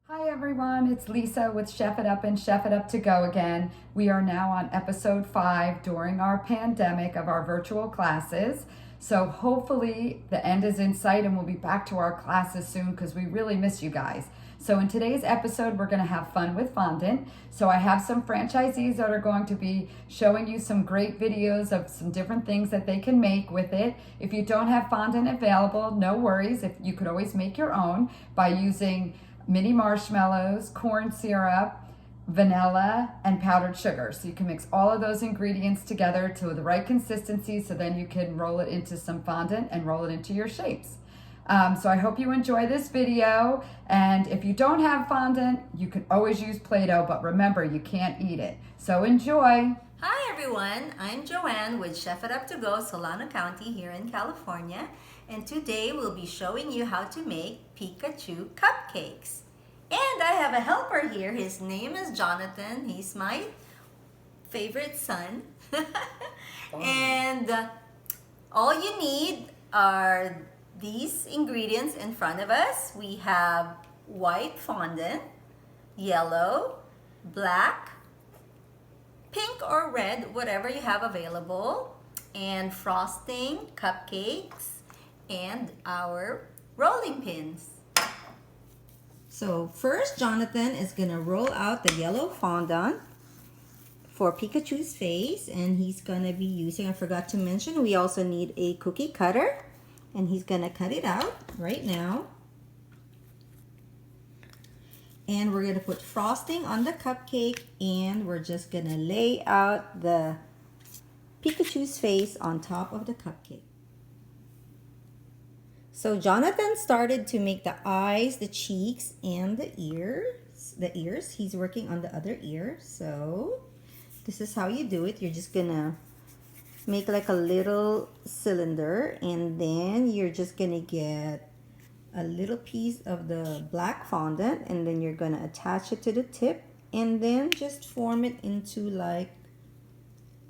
Hi everyone, it's Lisa with Chef It Up and Chef It Up to Go again. We are now on episode 5 during our pandemic of our virtual classes. So hopefully the end is in sight and we'll be back to our classes soon because we really miss you guys. So in today's episode, we're going to have fun with fondant. So I have some franchisees that are going to be showing you some great videos of some different things that they can make with it. If you don't have fondant available, no worries. If you could always make your own by using mini marshmallows, corn syrup, vanilla, and powdered sugar. So you can mix all of those ingredients together to the right consistency so then you can roll it into some fondant and roll it into your shapes. So I hope you enjoy this video, and if you don't have fondant, you can always use Play-Doh, but remember, you can't eat it. So enjoy! Hi everyone, I'm Joanne with Chef It Up to Go, Solano County here in California, and today we'll be showing you how to make Pikachu Cupcakes. And I have a helper here. His name is Jonathan. He's my favorite son. And all you need are these ingredients in front of us. We have white fondant, yellow, black, pink or red, whatever you have available, and frosting, cupcakes, and our rolling pins. So first, Jonathan is gonna roll out the yellow fondant for Pikachu's face, and he's gonna be using, I forgot to mention, we also need a cookie cutter, and he's gonna cut it out right now. And we're gonna put frosting on the cupcake, and we're just gonna lay out the Pikachu's face on top of the cupcake. So Jonathan started to make the eyes, the cheeks, and the ears. He's working on the other ear. So this is how you do it. You're just gonna make like a little cylinder, and then you're just gonna get a little piece of the black fondant, and then you're gonna attach it to the tip, and then just form it into like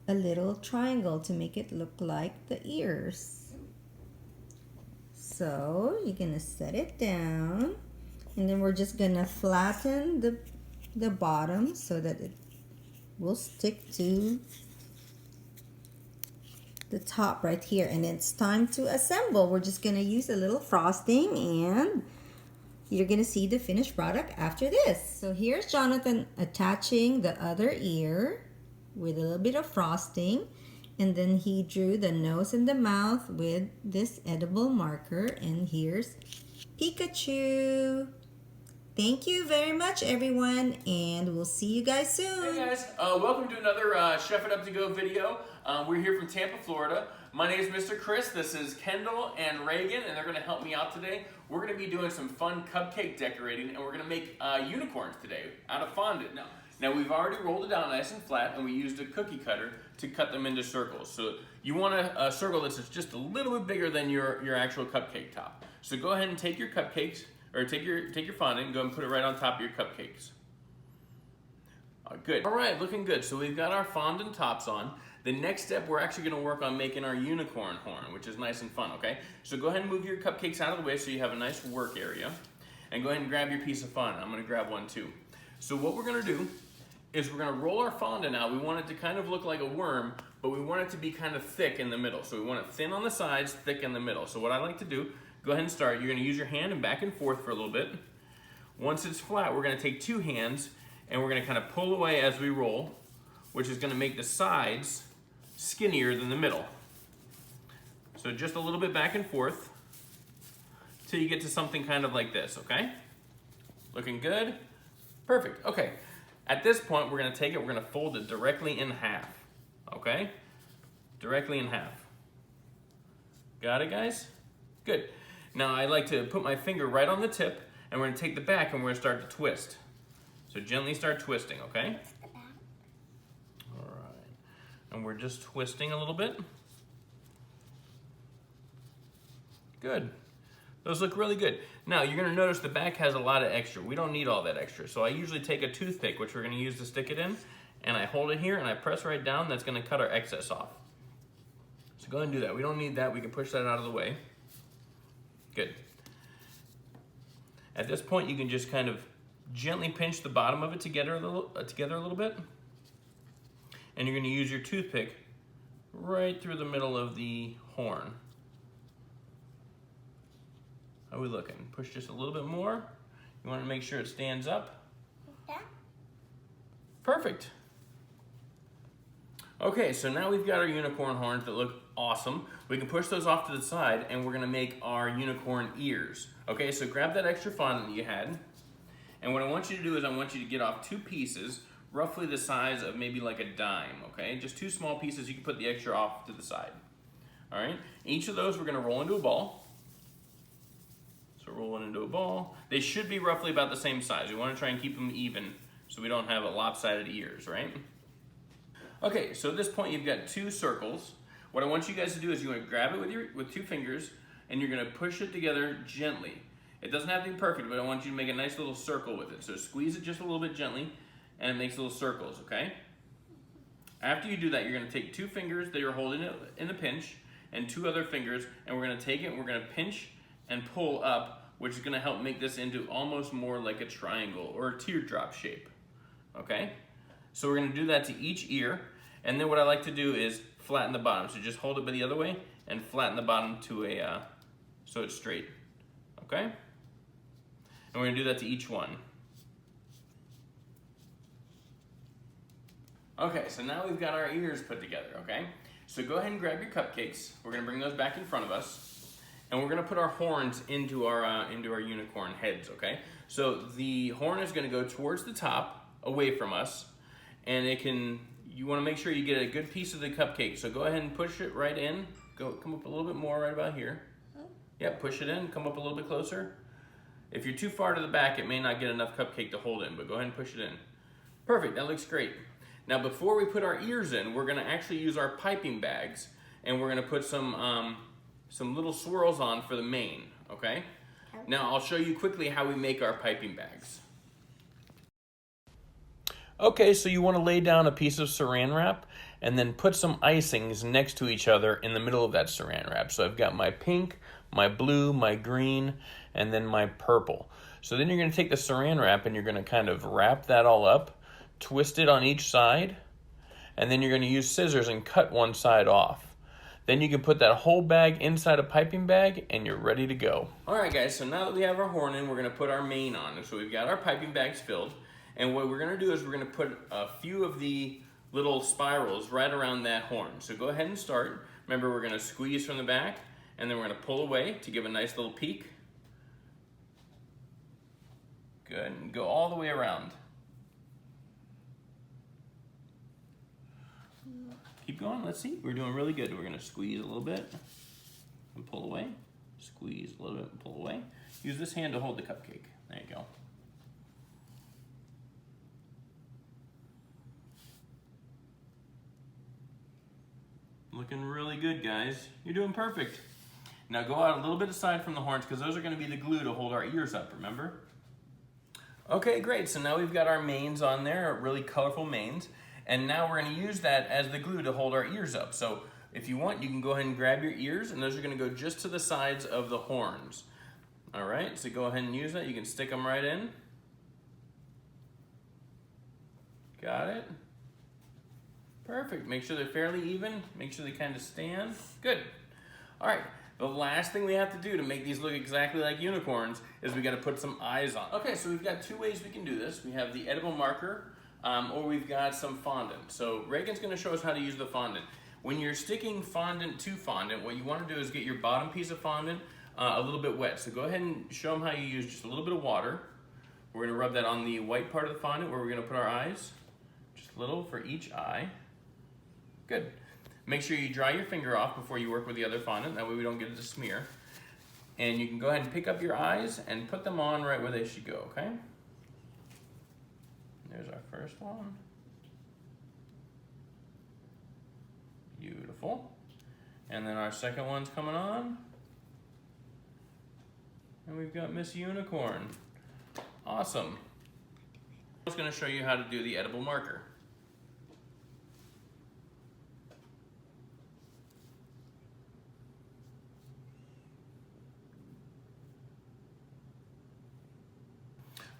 a little triangle to make it look like the ears. So you're gonna set it down, and then we're just gonna flatten the bottom so that it will stick to the top right here, and it's time to assemble. We're just gonna use a little frosting, and you're gonna see the finished product after this. So here's Jonathan attaching the other ear with a little bit of frosting, and then he drew the nose and the mouth with this edible marker, and here's Pikachu. Thank you very much, everyone, and we'll see you guys soon. Hey guys, welcome to another Chef It Up to Go video. We're here from Tampa, Florida. My name is Mr. Chris. This is Kendall and Reagan, and they're going to help me out today. We're going to be doing some fun cupcake decorating, and we're going to make unicorns today out of fondant. Now we've already rolled it down nice and flat, and we used a cookie cutter to cut them into circles. So you want a circle that's just a little bit bigger than your actual cupcake top. So go ahead and take your cupcakes, or take your fondant and go and put it right on top of your cupcakes. Good. All right, looking good. So we've got our fondant tops on. The next step, we're actually going to work on making our unicorn horn, which is nice and fun, okay? So go ahead and move your cupcakes out of the way so you have a nice work area. And go ahead and grab your piece of fondant. I'm going to grab one too. So what we're going to do is we're going to roll our fondant out. We want it to kind of look like a worm, but we want it to be kind of thick in the middle. So we want it thin on the sides, thick in the middle. So what I like to do, go ahead and start. You're going to use your hand and back and forth for a little bit. Once it's flat, we're going to take two hands and we're going to kind of pull away as we roll, which is going to make the sides skinnier than the middle. So just a little bit back and forth till you get to something kind of like this, okay? Looking good? Perfect, okay. At this point, we're going to take it, we're going to fold it directly in half, okay? Directly in half. Got it, guys? Good. Now I like to put my finger right on the tip, and we're going to take the back and we're going to start to twist. So gently start twisting, okay? All right. And we're just twisting a little bit. Good. Those look really good. Now you're going to notice the back has a lot of extra. We don't need all that extra. So I usually take a toothpick, which we're going to use to stick it in, and I hold it here and I press right down. That's going to cut our excess off. So go ahead and do that. We don't need that. We can push that out of the way. Good. At this point, you can just kind of gently pinch the bottom of it together a little bit. And you're going to use your toothpick right through the middle of the horn. How are we looking? Push just a little bit more. You want to make sure it stands up. Perfect. Okay, so now we've got our unicorn horns that look awesome. We can push those off to the side and we're gonna make our unicorn ears. Okay, so grab that extra fondant that you had. And what I want you to do is I want you to get off 2 pieces, roughly the size of maybe like a dime, okay? Just 2 small pieces, you can put the extra off to the side. All right, each of those we're gonna roll into a ball. So roll it into a ball. They should be roughly about the same size. We wanna try and keep them even so we don't have a lopsided ears, right? Okay, so at this point you've got 2 circles. What I want you guys to do is you want to grab it with 2 fingers and you're going to push it together gently. It doesn't have to be perfect, but I want you to make a nice little circle with it. So squeeze it just a little bit gently and it makes little circles, okay? After you do that, you're going to take 2 fingers that you're holding it in the pinch and 2 other fingers, and we're going to take it and we're going to pinch and pull up, which is going to help make this into almost more like a triangle or a teardrop shape, okay? So we're going to do that to each ear, and then what I like to do is flatten the bottom. So just hold it by the other way and flatten the bottom to a so it's straight, okay? And we're going to do that to each one. Okay, so now we've got our ears put together, okay? So go ahead and grab your cupcakes. We're going to bring those back in front of us, and we're going to put our horns into our unicorn heads, okay? So the horn is going to go towards the top, away from us, and you want to make sure you get a good piece of the cupcake. So go ahead and push it right in. Come up a little bit more right about here. Yep, push it in, come up a little bit closer. If you're too far to the back, it may not get enough cupcake to hold in, but go ahead and push it in. Perfect, that looks great. Now before we put our ears in, we're gonna actually use our piping bags, and we're gonna put some little swirls on for the mane, okay? Now I'll show you quickly how we make our piping bags. Okay, so you want to lay down a piece of saran wrap and then put some icings next to each other in the middle of that saran wrap. So I've got my pink, my blue, my green, and then my purple. So then you're going to take the saran wrap and you're going to kind of wrap that all up, twist it on each side, and then you're going to use scissors and cut one side off. Then you can put that whole bag inside a piping bag and you're ready to go. All right guys, so now that we have our horn in, we're going to put our mane on. So we've got our piping bags filled. And what we're gonna do is we're gonna put a few of the little spirals right around that horn. So go ahead and start. Remember, we're gonna squeeze from the back, and then we're gonna pull away to give a nice little peek. Good, and go all the way around. Keep going, let's see. We're doing really good. We're gonna squeeze a little bit and pull away. Squeeze a little bit and pull away. Use this hand to hold the cupcake. There you go. Looking really good, guys. You're doing perfect. Now go out a little bit aside from the horns because those are going to be the glue to hold our ears up, remember? Okay, great. So now we've got our manes on there, really colorful manes. And now we're going to use that as the glue to hold our ears up. So if you want, you can go ahead and grab your ears, and those are going to go just to the sides of the horns. All right, so go ahead and use that. You can stick them right in. Got it? Perfect. Make sure they're fairly even. Make sure they kind of stand. Good. All right. The last thing we have to do to make these look exactly like unicorns is we got to put some eyes on. Okay, so we've got 2 ways we can do this. We have the edible marker, or we've got some fondant. So Reagan's going to show us how to use the fondant. When you're sticking fondant to fondant, what you want to do is get your bottom piece of fondant a little bit wet. So go ahead and show them how you use just a little bit of water. We're going to rub that on the white part of the fondant where we're going to put our eyes. Just a little for each eye. Good. Make sure you dry your finger off before you work with the other fondant. That way we don't get it to smear. And you can go ahead and pick up your eyes and put them on right where they should go, okay? There's our first one. Beautiful. And then our second one's coming on. And we've got Miss Unicorn. Awesome. I'm just going to show you how to do the edible marker.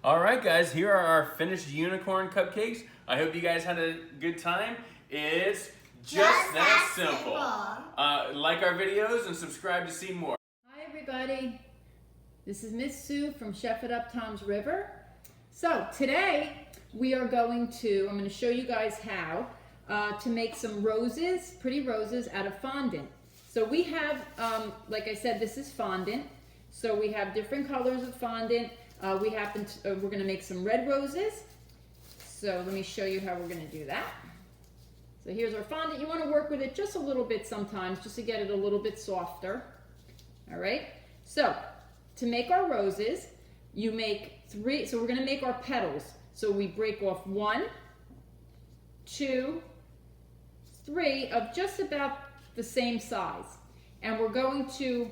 All right, guys, here are our finished unicorn cupcakes. I hope you guys had a good time. It's just that simple. Like our videos and subscribe to see more. Hi, everybody. This is Miss Sue from Chef It Up Tom's River. So today I'm going to show you guys how to make some roses, pretty roses out of fondant. So we have, like I said, this is fondant. So we have different colors of fondant. We're going to make some red roses. So let me show you how we're going to do that. So here's our fondant. You want to work with it just a little bit sometimes, just to get it a little bit softer. All right. So to make our roses, you make 3. So we're going to make our petals. So we break off 1, 2, 3 of just about the same size. And we're going to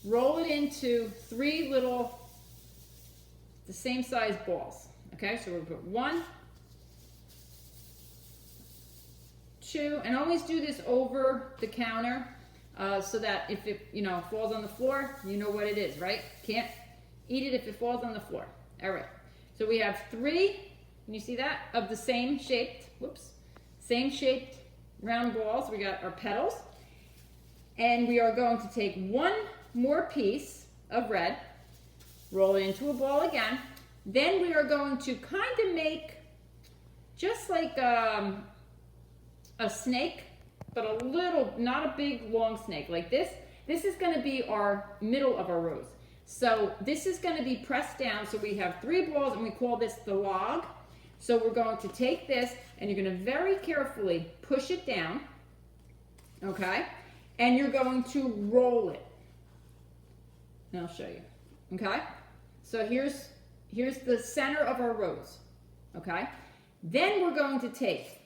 roll it into 3 little, the same size balls. Okay, so we'll put 1, 2, and always do this over the counter so that if it falls on the floor, you know what it is, right? Can't eat it if it falls on the floor. All right, so we have 3, can you see that, of the same shaped, same shaped round balls. We got our petals, and we are going to take 1 more piece of red, roll it into a ball again. Then we are going to kind of make just like a snake, but a little, not a big long snake like this. This is going to be our middle of our rose. So this is going to be pressed down. So we have 3 balls, and we call this the log. So we're going to take this, and you're going to very carefully push it down, okay? And you're going to roll it. And I'll show you, okay? So here's the center of our rose, okay? Then we're going to take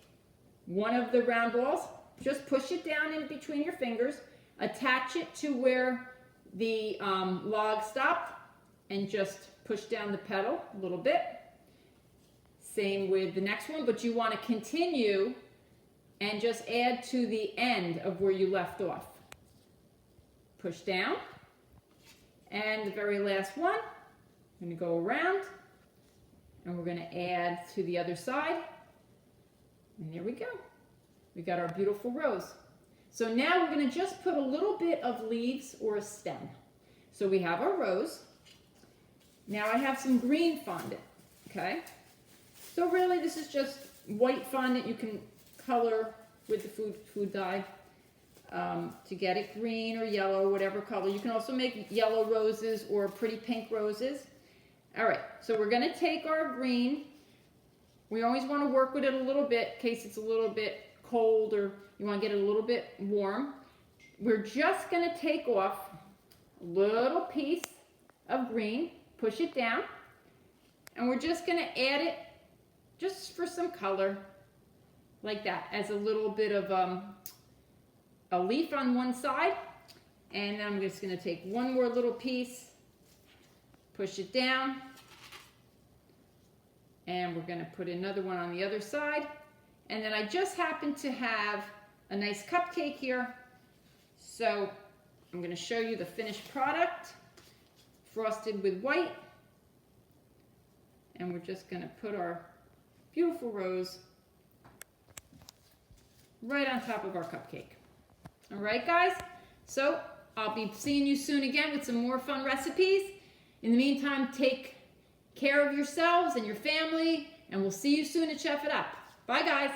one of the round balls, just push it down in between your fingers, attach it to where the log stopped, and just push down the petal a little bit. Same with the next one, but you want to continue and just add to the end of where you left off. Push down. And the very last one, I'm going to go around, and we're going to add to the other side. And there we go. We got our beautiful rose. So now we're going to just put a little bit of leaves or a stem. So we have our rose. Now I have some green fondant, okay? So really this is just white fondant. You can color with the food dye to get it green or yellow, whatever color. You can also make yellow roses or pretty pink roses. All right, so we're going to take our green. We always want to work with it a little bit in case it's a little bit cold or you want to get it a little bit warm. We're just going to take off a little piece of green, push it down, and we're just going to add it just for some color, like that, as a little bit of a leaf on one side. And then I'm just going to take one more little piece, push it down, and we're going to put another one on the other side. And then I just happen to have a nice cupcake here, so I'm going to show you the finished product, frosted with white. And we're just going to put our beautiful rose right on top of our cupcake. All right, guys? So I'll be seeing you soon again with some more fun recipes. In the meantime, take care of yourselves and your family, and we'll see you soon at Chef It Up. Bye, guys.